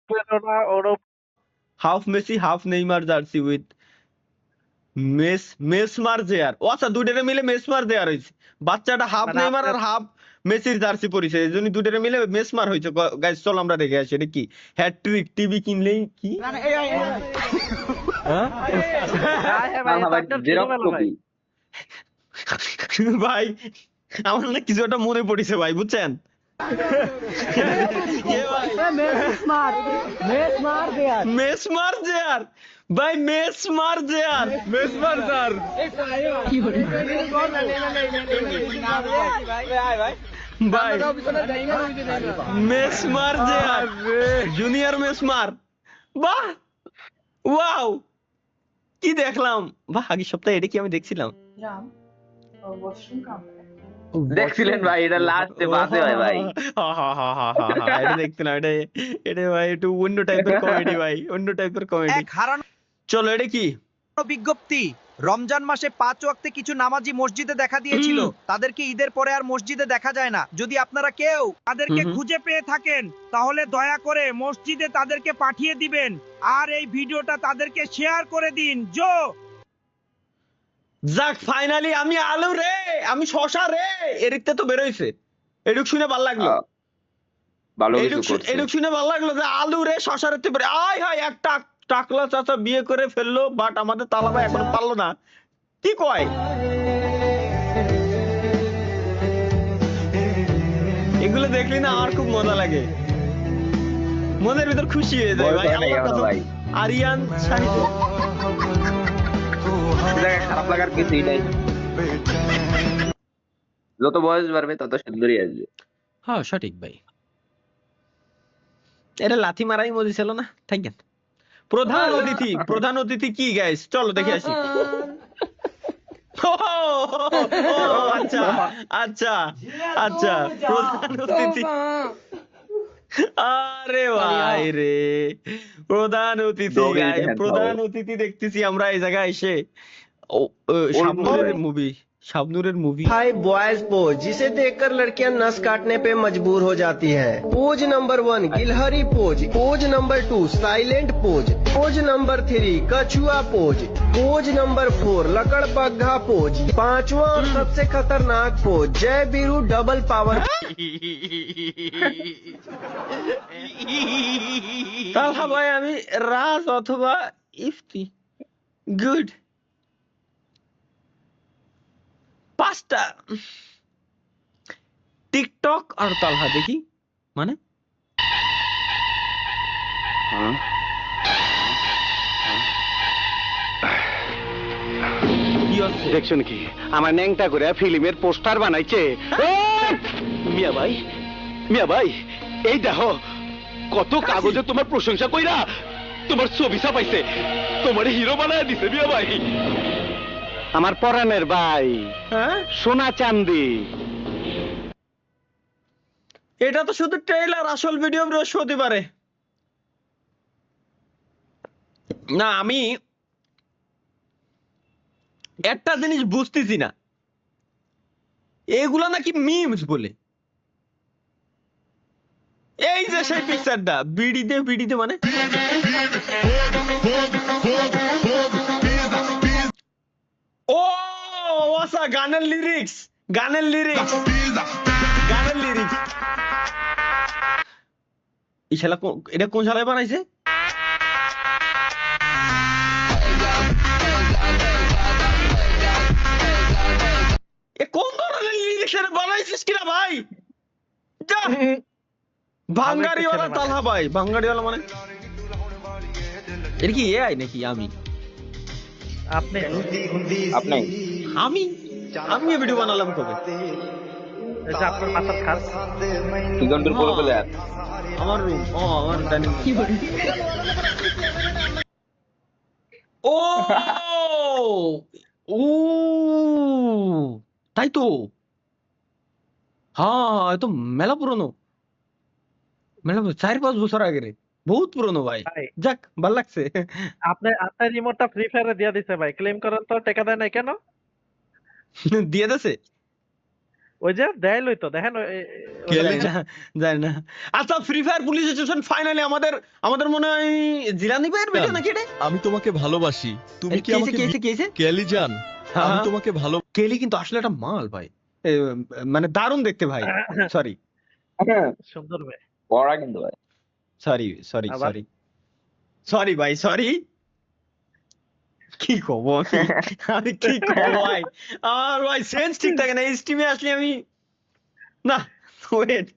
Barcelona ওর half Messi half Neymar jersey with মেসমার জেয়ার। ও আচ্ছা, দুইটারে মিলে মেসমার জেয়ার হয়েছে। বাচ্চাটা হাফ মানে নেইমার আর আপনার হাফ মেসির জার্সি পরিছে, এই জন্য দুইটারে মিলে মেসমার হয়েছে। গাইস চল আমরা দেখে আসি এটা কি। হ্যাট্রিক টিভি কিনলেই কি হ্যাঁ? হ্যাঁ ভাই, ভাই আপনার জেরক্স ছেলেবেলা ভাই। কপি। ভাই আমার না কিছু একটা মনে পড়েছে ভাই, বুঝছেন? এ ভাই মেসমার জেয়ার ভাই, মেসমার জেয়ার, মেসমার স্যার ভাই, মেসমার জেয়ার, জুনিয়র মেসমার। বাহ, ওয়াও, কি দেখলাম! বাহ, আগের সপ্তাহে এটা কি আমি দেখছিলাম? দেখছিলেন ভাই, এটা লাস্টে বাসে হয় ভাই। এটা দেখছিলাম, এটা ভাই একটু অন্য টাইপের কমেডি ভাই, অন্য টাইপের কমেডি। এক হারানো চলো এটা কি? বিজ্ঞপ্তি। রমজান মাসে 5 ওয়াক্তে কিছু নামাজি মসজিদে দেখা দিয়েছিল, তাদেরকে ঈদের পরে আর মসজিদে দেখা যায় না। যদি আপনারা কেউ তাদেরকে খুঁজে পেয়ে থাকেন তাহলে দয়া করে মসজিদে তাদেরকে পাঠিয়ে দিবেন আর এই ভিডিওটা তাদেরকে শেয়ার করে দিন। যাক, ফাইনালি আমি আলু রে, আমি শশা রে, এদিকতে তো বেরোইছে। এটুক শুনে ভালো লাগলো, ভালো কিছু করছে। এটুক শুনে ভালো লাগলো যে আলু রে শশা রে বেরো। আয় হায়, একটা টাকলা চাচা বিয়ে করে ফেললো, বাট আমাদের তালা ভাই এখনো পারলো না। কি কয়? এগুলো দেখলি না আমার খুব মজা লাগে, মনের ভিতর খুশি হয়ে যায় ভাই। আল্লাহর কসম, ভাই আরিয়ান শাহিদ খারাপ লাগার কিছুই নাই, যত বয়স বাড়বে তত সুন্দরী আসবে। হ্যাঁ সঠিক ভাই, এটা লাথি মারাই মজি ছিল না। Thank you. প্রধান অতিথি কি গাইস, চলো দেখে আসি। ও, আচ্ছা আচ্ছা আচ্ছা, প্রধান অতিথি। আরে ভাই রে, প্রধান অতিথি guys, প্রধান অতিথি দেখতেছি আমরা এই জায়গায় এসে। শাবনুরের মুভি। हाय बॉयज पोज, जिसे देखकर लड़कियां नस काटने पे मजबूर हो जाती हैं। पोज नंबर 1 गिलहरी pose, pose number 2 silent pose, pose number 3 कछुआ पोज, पोज नंबर 4 लकड़बग्घा पोज, पांचवा और सबसे खतरनाक पोज जय बीरू डबल पावर। তালহা ভাই, আমি রাজ অথবা ইফতি। গুড, 5টা টিকটক আর তালহা দেখি মানে কি হচ্ছে? দেখছেন কি আমার ন্যাংটা করে ফিল্মের পোস্টার বানাইছে। মিয়া ভাই এই দেখো কত কাগজে তোমার প্রশংসা কইরা তোমার ছবি ছাপাইছে, তোমার হিরো বানায় দিছে মিয়া ভাই। আমার পরাণের ভাই, হ্যাঁ, সোনা চাঁদি। এটা তো শুধু ট্রেইলার, আসল ভিডিও বৃহস্পতিবারে। না, আমি একটা জিনিস বুঝতেছি না, এগুলা নাকি মিমস বলে। এই যে সেই পিকচারটা, বিড়িতে মানে ও আচ্ছা, গানের লিরিক্স। এই শালা এটা কোন শালায় বানাইছে? এ কোন ধরনের লিরিক্স বানাইছিস কিনা ভাই? যা, ভাঙ্গারিওয়ালা তালহা ভাই, ভাঙ্গারিওয়ালা মানে এটা কি এআই নাকি? আমি ভিডিও বানালাম কবে? আপনার মাথার খাস আমার রুম, আমার ডাইনিং। ও ও, তাই তো। হ্যাঁ, এ তো মেলা পুরনো, 4-5 বছর আগে রে, বহুত পুরনো ভাই। যাক, ভাল লাগছে। আপনার রিমোটটা ফ্রি ফায়ারে দিয়ে দিছে ভাই, ক্লেম করেন তো, টাকা দেয় নাই কেন? দিয়ে দেছে ওই যে দেখাইলই তো, দেখেন জানি না, জানি না। আচ্ছা, free fire police station finally আমাদের মনে হয় জিলানি ভাইয়ের ভিডিও নাকি এটা? আমি তোমাকে ভালোবাসি, তুমি কি আমাকে কি হয়েছে? কেলি জান, হ্যাঁ, আমি হ্যাঁ। তোমাকে ভালো কেলি কিন্তু আসলে একটা মাল ভাই, মানে দারুণ দেখতে ভাই। সরি সুন্দর ভাই। পড়া কিন্তু ভাই। সরি সরি আবার? সরি সরি ভাই, সরি। কি কব আমি কি কব ভাই, আমার ভাই সেন্স ঠিক থাকে না। এই স্ট্রিমে আসলে আমি না, ওয়েট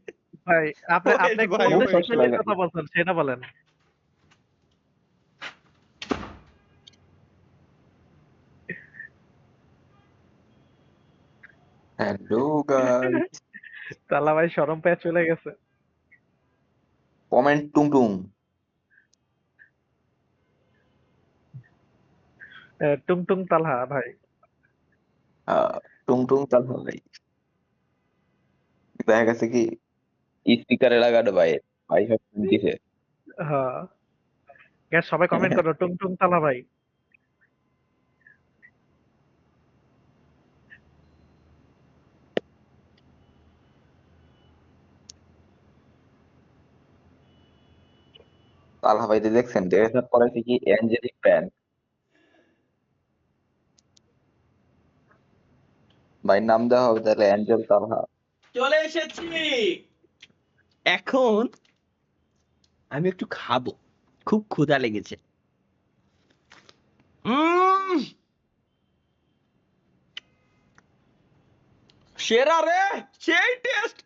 ভাই আপনি Wait, আপনি ভাই, কোন wait. দেশের কথা বলছেন সেটা বলেন। হ্যালো গাইস, তালা ভাই শরম পেয়ে চলে গেছে। কমেন্ট টুং টুং। টুং টুং তালহা ভাই। টুং টুং চাল ভাই। দেখা গেছে কি স্পিকারে লাগানো ভাই, ভাই সব দিছে। হ্যাঁ গ্যাস সবাই কমেন্ট করো টুং টুং তালহা ভাই। তালহা ভাই দেখছেন ড্রেস আপ করেছে কি অ্যাঞ্জেলিক প্যান্ট। ভাই নাম দেওয়া হবে তাহলে অ্যাঞ্জেল তালহা। চলে এসেছি। এখন আমি একটু খাবো, খুব ক্ষুধা লেগেছে। সেরা রে, সেই test.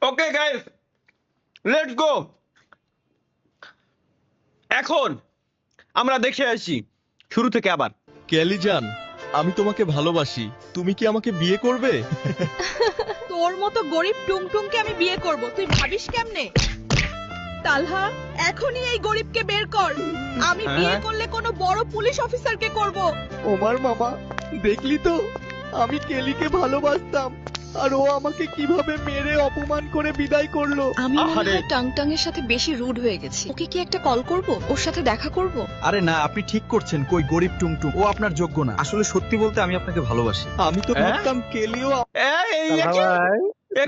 Okay guys, let's go. এখন আমরা দেখে আসি শুরু থেকে আবার। কেলি জান, আমি তোমাকে ভালোবাসি, তুমি কি আমাকে বিয়ে করবে? তোর মতো গরিব টুংটুংকে আমি বিয়ে করব, তুই ভাবিস কেমনে? তালহা, এখনই এই গরিবকে বের কর। আমি বিয়ে করলে কোনো বড় পুলিশ অফিসারকে করব। ওমার মামা, দেখলি তো আমি কেলিকে ভালোবাসতাম আর ও আমাকে কিভাবে মেরে অপমান করে বিদায় করলো। আমি মনে আহারে। হয় টাংটাংয়ের সাথে বেশি রুড হয়ে গেছি। ওকে কি একটা কল করব, ওর সাথে দেখা করব? আরে না, আপনি ঠিক করছেন। কই গরিব টুংটুং, ও আপনার যোগ্য না। আসলে সত্যি বলতে আমি আপনাকে ভালোবাসি। আমি তো হ্যাঁ? ভাবতাম কেলিও তালহা ভাই,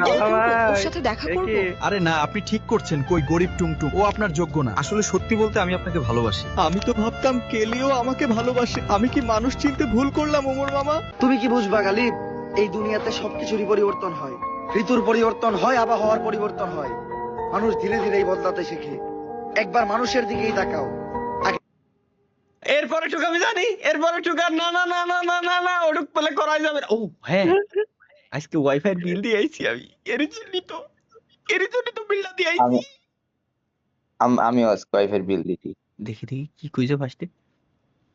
তালহা ভাই, ওর সাথে দেখা এ করব? কি? আরে না, আপনি ঠিক করছেন। কই গরিব টুংটুং, ও আপনার যোগ্য না। আসলে সত্যি বলতে আমি আপনাকে ভালোবাসি। আমি তো ভাবতাম কেলিও আমাকে ভালোবাসে। আমি কি মানুষ চিনতে ভুল করলাম ওমর মামা? তুমি কি বুঝবা গালিব, এই দুনিয়াতে সবকিছুরই পরিবর্তন হয়। ঋতুর পরিবর্তন হয়, আবহাওয়ার পরিবর্তন হয়। মানুষ ধীরে ধীরেই বদলাতে শেখে। একবার মানুষের দিকেই তাকাও। এরপরে টুক আমি জানি, এরপরে টুক আর না না না না না না না ওটুক পেলে করাই যাবে না। ও হ্যাঁ, আজকে ওয়াইফাই বিল দিয়ে আইছি আমি, এর জন্যই তো বিলটা দিয়ে আইছি। আমি আমিও আজকে ওয়াইফের বিল দিছি। দেখি দেখি কি কইছো ফার্স্টে।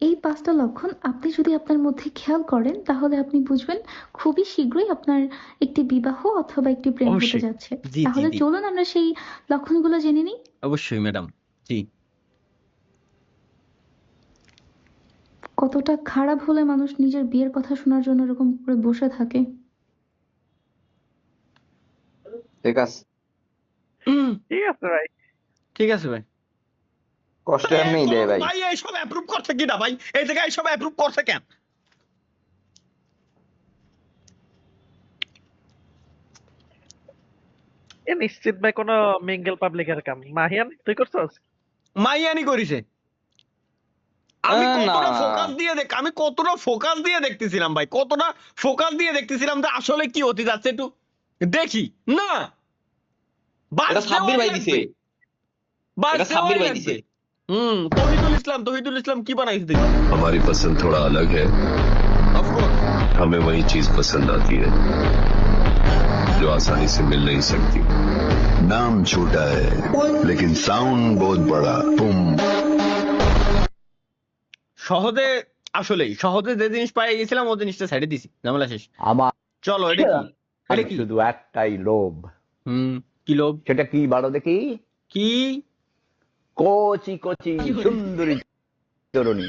এই 5টা লক্ষণ আপনি যদি আপনার মধ্যে খেয়াল করেন তাহলে আপনি বুঝবেন খুবই শীঘ্রই আপনার একটি বিবাহ অথবা একটি প্রেম হতে অবশ্যই। যাচ্ছে। জি, জি, তাহলে জি। চলুন আমরা সেই লক্ষণগুলো জেনে নিই। অবশ্যই ম্যাডাম, জি। কতটা খারাপ হলে মানুষ নিজের বিয়ের কথা শোনার জন্য এরকম করে বসে থাকে। ঠিক আছে, ঠিক আছে ভাই। ঠিক আছে ভাই। কষ্ট এমনিই দেয় ভাই। ভাই এইসব অ্যাপ্রুভ করছে কি না ভাই, এই জায়গায় এইসব অ্যাপ্রুভ করছে কেন? এ নিশ্চিত ভাই কোনো মিঙ্গেল পাবলিকের কাম। মাহিয়ান তুই করছস? মাইয়ানি করিছে। আমি না। কতটা ফোকাস দিয়ে দেখতেছিলাম ভাই, কতটা ফোকাস দিয়ে দেখতেছিলাম যে আসলে কি হতে যাচ্ছে একটু দেখি না। এটা সাব্বির ভাই দিছে। এটা সাব্বির ভাই দিছে। তহিদুল ইসলাম কি বানাইছে দেখি। हमारी पसंद थोड़ा अलग है, অফকোর্স हमें वही चीज पसंद आती है जो आसानी से मिल नहीं सकती। नाम छोटा है लेकिन साउंड बहुत बड़ा, बुम। সহজে যে জিনিস পাই গেছিলাম ও জিনিসটা সাইডে দিছি, ঝামেলা শেষ। আমার চলো এটা কি? শুধু একটাই লোভ। কি লোভ? সেটা কি বারো দেখি? কি? কচি কচি সুন্দরী তরুণী।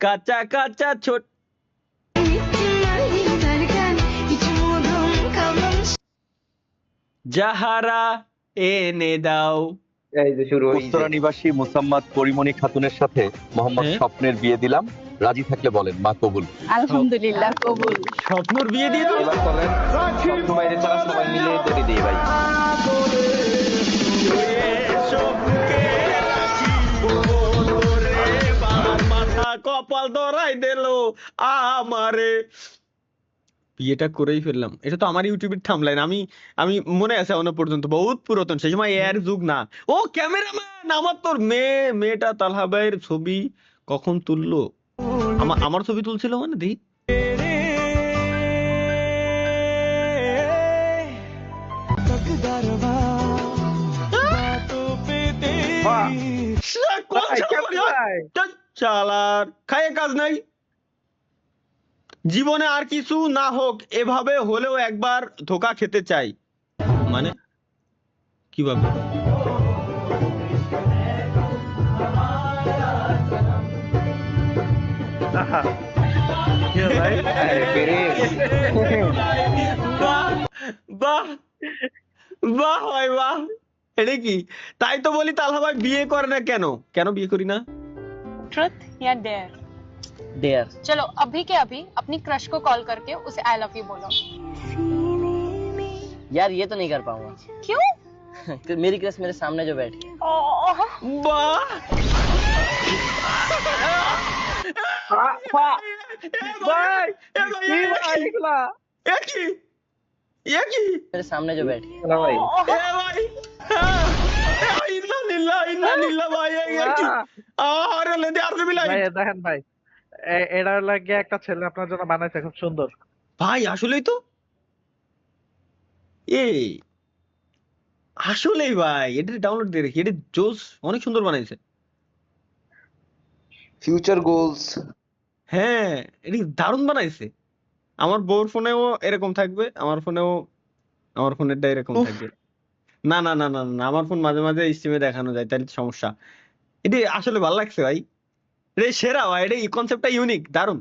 কাঁচা কাঁচা ছোট যাহারা এনে দাও। এই যে শুরু হয়েছে। উত্তরা নিবাসী মুসাম্মাদ পরিমণি খাতুনের সাথে মোহাম্মদ স্বপ্নের বিয়ে দিলাম, রাজি থাকলে বলেন মা কবুল। আলহামদুলিল্লাহ কবুল। স্বপ্নর বিয়ে দিয়ে দিল। এবার চলেন স্বপ্ন বাইরে ছাড়া সবাই মিলে দড়ি দিই ভাই। মাথা কপাল ধরাই দিল আমারে। বিয়েটা করেই ফেললাম। এটা তো আমার ইউটিউবের থাম্বনেইল। আমি মনে আছে এখনো পর্যন্ত, বহুত পুরাতন, সেই সময় এর যুগ না। ও ক্যামেরাম্যান, আমার তোর মেয়েটা তালহা ভাইয়ের ছবি কখন তুললো? আমার ছবি তুলছিল মানে দেখি। চালার খায় কাজ নাই। জীবনে আর কিছু না হোক, এভাবে হলেও একবার ধোকা খেতে চাই। মানে কিভাবে? বাহ বাহ ভাই বাহ। এটা কি? তাই তো বলি তালহা ভাই বিয়ে করে না কেন? কেন বিয়ে করি না? ट्रुथ या डेयर? डेयर। चलो अभी के अभी अपनी क्रश को कॉल करके उसे आई लव यू बोलो। यार ये तो नहीं कर पाऊंगा। क्यों? मेरी क्रश मेरे सामने जो बैठी है। वाह मेरे सामने जो बैठी है। দেখেন ভাই, এটার লাগে একটা ছেলে আপনার জন্য বানাইছে, খুব সুন্দর ভাই। আসলেই তো, আসলেই ভাই, এটা ডাউনলোড দিয়ে রেখি। এটা জোস, অনেক সুন্দর বানাইছে। Future goals. হ্যাঁ, এটা দারুণ বানাইছে। আমার বউর ফোনেও এরকম থাকবে, আমার ফোনেরটা এরকম থাকবে। না না না না না, আমার ফোন মাঝে মাঝে স্ট্রিমে দেখানো যায়, তাহলে সমস্যা। এটা আসলে ভালো লাগছে ভাই, এটা সেরা ভাই। এটা কনসেপ্টটা ইউনিক, দারুণ।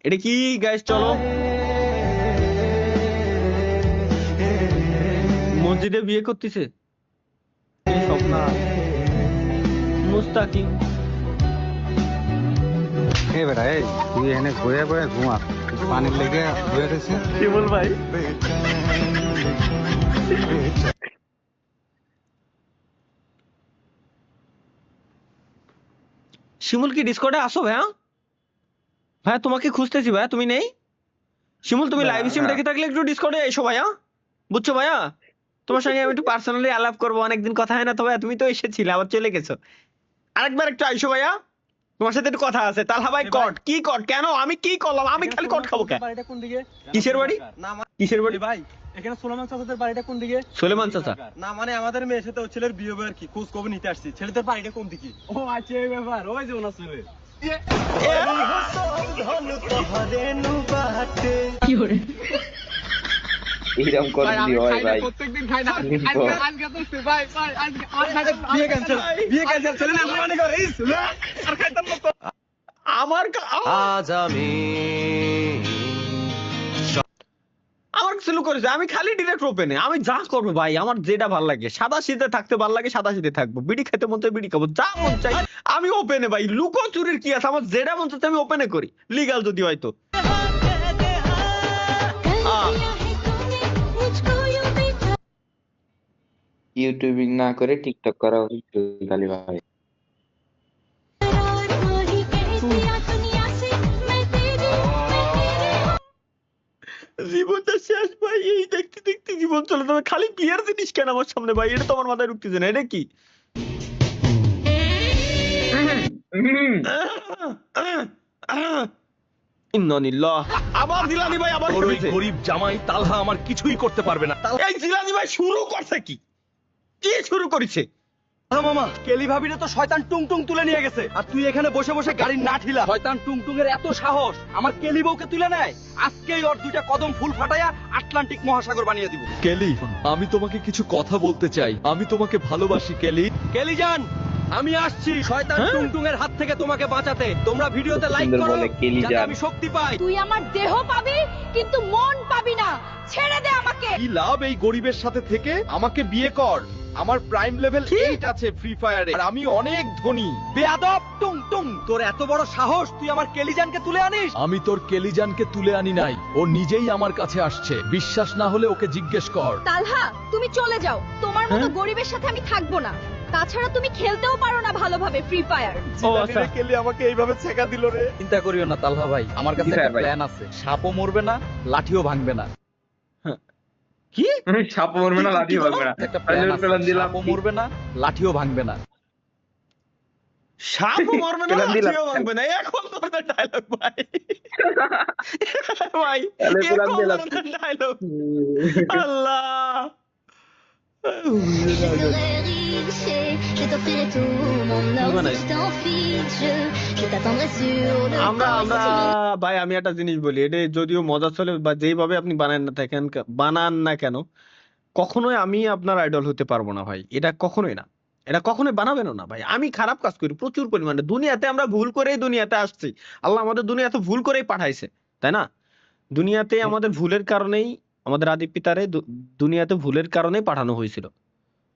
এটা কি গাইস? চলো মসজিদে বিয়ে করতেছে স্বপ্না মুস্তাকিম। বেটা এই তুই এনে ঘুরে ঘুরে ঘুমা, পানির লেগে ঘুরে রয়েছে। শিমুল ভাই শিমুল কি ডিসকর্ডে আসো ভাইয়া? ভাইয়া তোমাকে খুঁজতেছি ভাইয়া, তুমি নেই? শিমুল তুমি লাইভ স্ট্রিম দেখে থাকলে একটু ডিসকর্ডে এসো ভাইয়া, বুঝছো ভাইয়া? তোমার সঙ্গে আমি একটু পার্সোনালি আলাপ করবো, অনেকদিন কথা হয় না তো ভাইয়া। তুমি তো এসেছিলে, আবার চলে গেছো। আরেকবার একটু আইসো ভাইয়া, তোমার সাথে একটু কথা আছে। তালহা ভাই কট কি কট? কেন আমি কি করলাম? আমি খালি কট খাবো কেন? কিসের বাড়ি? কিসের বাড়ি ভাই? এখানে সোলেমান চাচাদের বাড়িটা কোন দিকে? সোলেমান চাচা না মানে আমাদের মেয়ের সাথে ওই ছেলের বিয়ে হবে আর কি, খোঁজ খবর নিতে আসছি। ছেলেদের বাড়িটা কোন দিকে? ও আচ্ছা এই ব্যাপার, ওই যে ওনার ছেলে। এরকম করে দিও ভাই। প্রত্যেকদিন খাই না, আজকে তো ভাই আজকে বিয়ে ক্যান্সেল, বিয়ে ক্যান্সেল। ছেলে না মানে করে আর খাইতাম না তো। আমার শুরু করেছে। আমি খালি ডিরেক্ট ওপেনে আমি যা করবো ভাই, আমার যেটা ভালো লাগে। সাদা শীতে থাকতে ভালো লাগে, সাদা শীতে থাকবো। বিড়ি খেতে মন চাই বিড়ি খাবো, যা মন চাই আমি ওপেনে ভাই। লুকো চুরির কি আছে? আমার যেটা মন চাচ্ছে আমি ওপেনে করি, লিগাল যদি হয়তো। ইউটিউবিং না করে টিকটক করা উচিত গালি ভাই। জীবনটা শেষ ভাই, এই দেখতে দেখতে জীবন চলে যাবে। খালি বিয়ের জিনিস কেন আমার সামনে ভাই? এটা তো আমার মাথায় ঢুকতেছে না। এটা কি? আবার জিলানি ভাই, আবার গরিব জামাই তালহা আমার কিছুই করতে পারবে না। এই জিলানি ভাই শুরু করছে কি? কি শুরু করেছে? মামা কেলি ভাবিরে তো শয়তান টুংটুং তুলে নিয়ে গেছে, আর তুই এখানে বসে বসে গাড়ির না ঠিলা। শয়তান টুংটুং এর এত সাহস আমার কেলি বউকে তুলে নেয়। আজকেই ওর দুইটা কদম ফুল ফাটাইয়া আটলান্টিক মহাসাগর বানিয়ে দিব। কেলি, আমি তোমাকে কিছু কথা বলতে চাই। আমি তোমাকে ভালোবাসি কেলি। কেলি জান, আমি আসছি শয়তান টুংটুং এর হাত থেকে তোমাকে বাঁচাতে। তোমরা ভিডিওতে লাইক সুন্দর করো বলে কেলি যাতে যান। আমি শক্তি পাই। তুই আমার দেহ পাবি কিন্তু মন পাবি না, ছেড়ে দে আমাকে। কি লাভ এই গরিবের সাথে থেকে? আমাকে বিয়ে কর, আমার প্রাইম লেভেল 8 আছে ফ্রি ফায়ারে, আর আমি অনেক ধনী। বেয়াদব টুংটুং, তোর এত বড় সাহস তুই আমার কেলিজানকে তুলে আনিস? আমি তোর কেলিজানকে তুলে আনি নাই, ও নিজেই আমার কাছে আসছে। বিশ্বাস না হলে ওকে জিজ্ঞেস কর। তালহা তুমি চলে যাও, তোমার মতো গরিবের সাথে আমি থাকবো না। তাছাড়া তুমি খেলতেও পারো না ভালোভাবে ফ্রি ফায়ার। জিলানিরে কেলি আমাকে এইভাবে ছেকা দিল রে। চিন্তা করিও না তালহা ভাই, আমার কাছে একটা প্ল্যান আছে। সাপও মরবে না, লাঠিও ভাঙবে না। কি? সাপ মরবে না, লাঠি ভাঙবে না। একটা প্ল্যান আছে, সাপও মরবে না, লাঠিও ভাঙবে না। সাপও মরবে না, লাঠিও ভাঙবে না, এখন ধরনের ডায়লগ ভাই। ভাই এখন ধরনের ডায়লগ। আল্লাহ আমরা ভাই আমি একটা জিনিস বলি, এটা যদিও মজা চলে বা যেইভাবে আপনি বানান না কেন, কখনোই আমি আপনার আইডল হতে পারবো না ভাই। এটা কখনোই না, এটা কখনোই বানাবেনও না ভাই। আমি খারাপ কাজ করি প্রচুর পরিমাণে। দুনিয়াতে আমরা ভুল করেই দুনিয়াতে আসছি। আল্লাহ আমাদের দুনিয়াতে ভুল করেই পাঠাইছে, তাই না? দুনিয়াতে আমাদের ভুলের কারণেই, আমাদের আদি পিতারে দুনিয়াতে ভুলের কারণেই পাঠানো হয়েছিল।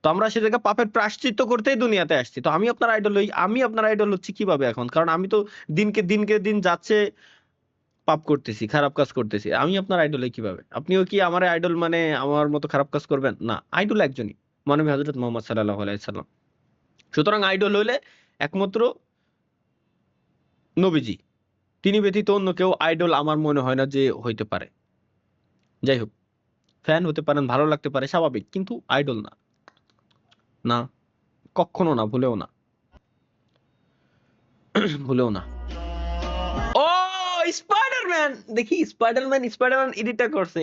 তো আমরা সেটাকে পাপের প্রায়শ্চিত্ত করতেই দুনিয়াতে আসছি। তো আমি আপনার আইডল হই, আমি আপনার আইডল হচ্ছি কিভাবে এখন? কারণ আমি তো দিনকে দিন যাচ্ছে পাপ করতেছি, খারাপ কাজ করতেছি। আমি আপনার আইডল হই কিভাবে? আপনিও কি আমার আইডল মানে আমার মতো খারাপ কাজ করবেন? না, আইডল একজনই, মানবী হযরত মুহাম্মদ সাল্লাল্লাহু আলাইহি সাল্লাম। সুতরাং আইডল হইলে একমাত্র নবীজি, তিনি ব্যতীত অন্য কেউ আইডল আমার মনে হয় না যে হইতে পারে। যাই হোক, ফ্যান হতে পারেন, ভালো লাগতে পারে, স্বাভাবিক, কিন্তু আইডল না, না কখনো না, ভুলেও না, ভুলেও না। ও স্পাইডারম্যান, দেখি স্পাইডারম্যান এডিটটা করছে।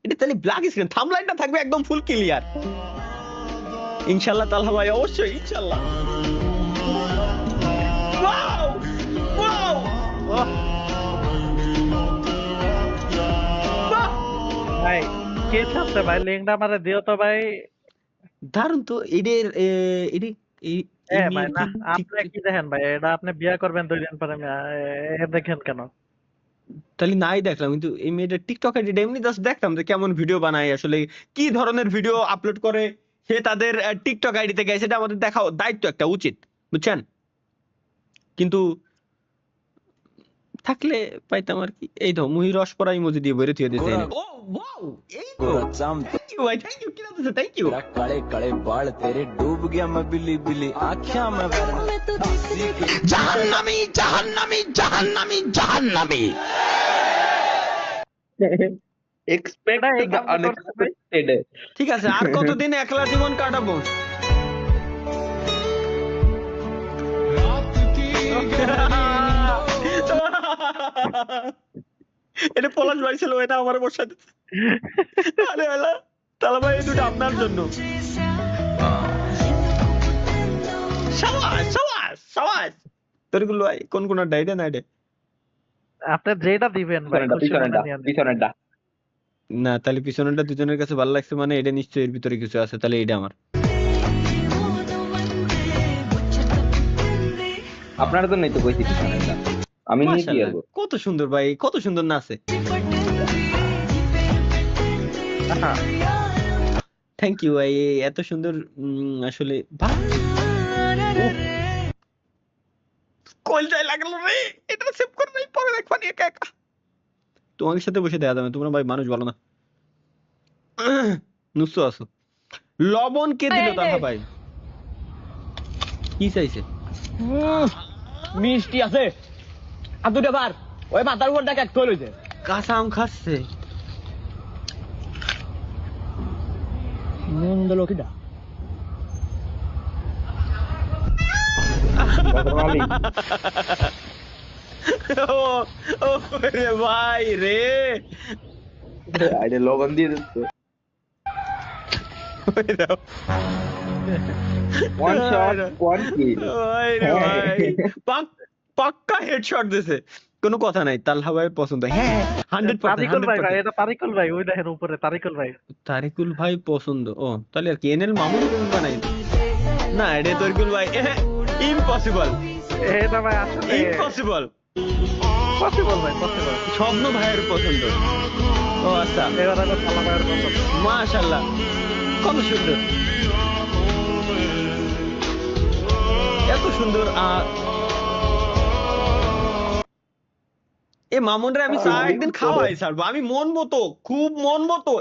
এটা তাহলে ব্ল্যাক স্ক্রিন, থাম্বলাইনটা থাকবে একদম ফুল ক্লিয়ার ইনশাআল্লাহ। তালহা ভাই অবশ্যই ইনশাআল্লাহ। ওয়াও ওয়াও, ভাই কে ছাড়ছে ভাই? লিঙ্কটা আমারে দিও তো ভাই। দারুন তো। এদের ভাই না, আপনি কি দেখেন ভাই? এটা আপনি বিয়ে করবেন 2 দিন পরে, দেখেন কেন? তাহলে নাই দেখলাম, কিন্তু এই মেয়েদের টিকটক আইডিটা এমনি জাস্ট দেখতাম যে কেমন ভিডিও বানায়, আসলে কি ধরনের ভিডিও আপলোড করে সে তাদের টিকটক আইডিতে গেছে, সেটা আমাদের দেখা দায়িত্ব একটা, উচিত, বুঝছেন? কিন্তু থাকলে পাইতাম আর কি। এই তো মুহি রস পরা ইমোজি দিয়ে বেরে থিয়ে দিয়েছে। ও ওয়াও, এই তো থ্যাংক ইউ ভাই, থ্যাংক ইউ। কি লাগছে? Thank you. काले काले बाल तेरे डूब गया मैं बिली बिली आँखियां में জাহান্নামী জাহান্নামী জাহান্নামী জাহান্নামী। ঠিক আছে, আর কতদিন একলা জীবন কাটাবো? এটা পলাশ ভাই ছিল, এটা আমার বসা দিচ্ছে। আরে আল্লাহ, তাহলে ভাই এই দুটো আপনার জন্য। সাবাস সাবাস সাবাস। তোরগুলো ভাই কোন কোন ডাইডে নাইডে? আপনি যেটা দিবেন ভাই, পিছনেরটা। না, তাহলে পিছনেরটা দুজনের কাছে ভালো লাগছে মানে এটা নিশ্চয়ই এর ভিতরে কিছু আছে, তাহলে এটা আমার। আপনারা তো নাই তো কইছি পিছনেরটা, আমি নিয়ে কি করব? কত সুন্দর ভাই, কত সুন্দর নাচে। থ্যাংক ইউ ভাই, এত সুন্দর আসলে কলজায় লাগলো রে। এটা সেভ করে নাই, পরে দেখবানি একা একা। তোমাদের সাথে বসে দেয়া যাবে, তোমরা ভাই মানুষ ভালো না। নুসু আসো। লবণ কে দিল তাহা ভাই? কি চাইছে? মিষ্টি আছে আর দুটো বার ওই মাথার উপর দেখ একটা লইছে। কাঁচা আম খাচ্ছে। নন্দ লোকিটা ও রে ভাই রে, আইডে লবণ দিয়ে দিচ্ছে। One shot, one kill. পাক্কা হেডশট দিছে, কোনো কথা নাই। তালহা ভাইয়ের পছন্দ। হ্যাঁ 100%। এটা তারিকুল ভাই, ওই দেখেন উপরে তারিকুল ভাই। তারিকুল ভাই পছন্দ। ও তাহলে আর কি এনএল মামুন বানাই না, এটা তারিকুল ভাই। ইম্পসিবল, এটা ভাই আসলে ইম্পসিবল, পসিবল ভাই, পসিবল। স্বপ্ন ভাইয়ের পছন্দ। ও আচ্ছা, এবার হলো তালহা ভাইয়ের পছন্দ। মাশাআল্লাহ, কত সুন্দর, এত সুন্দর। এ মামুনরে আমি চা একদিন খাওয়াই ছাড়বো, আমি মন মতো, খুব মন মতো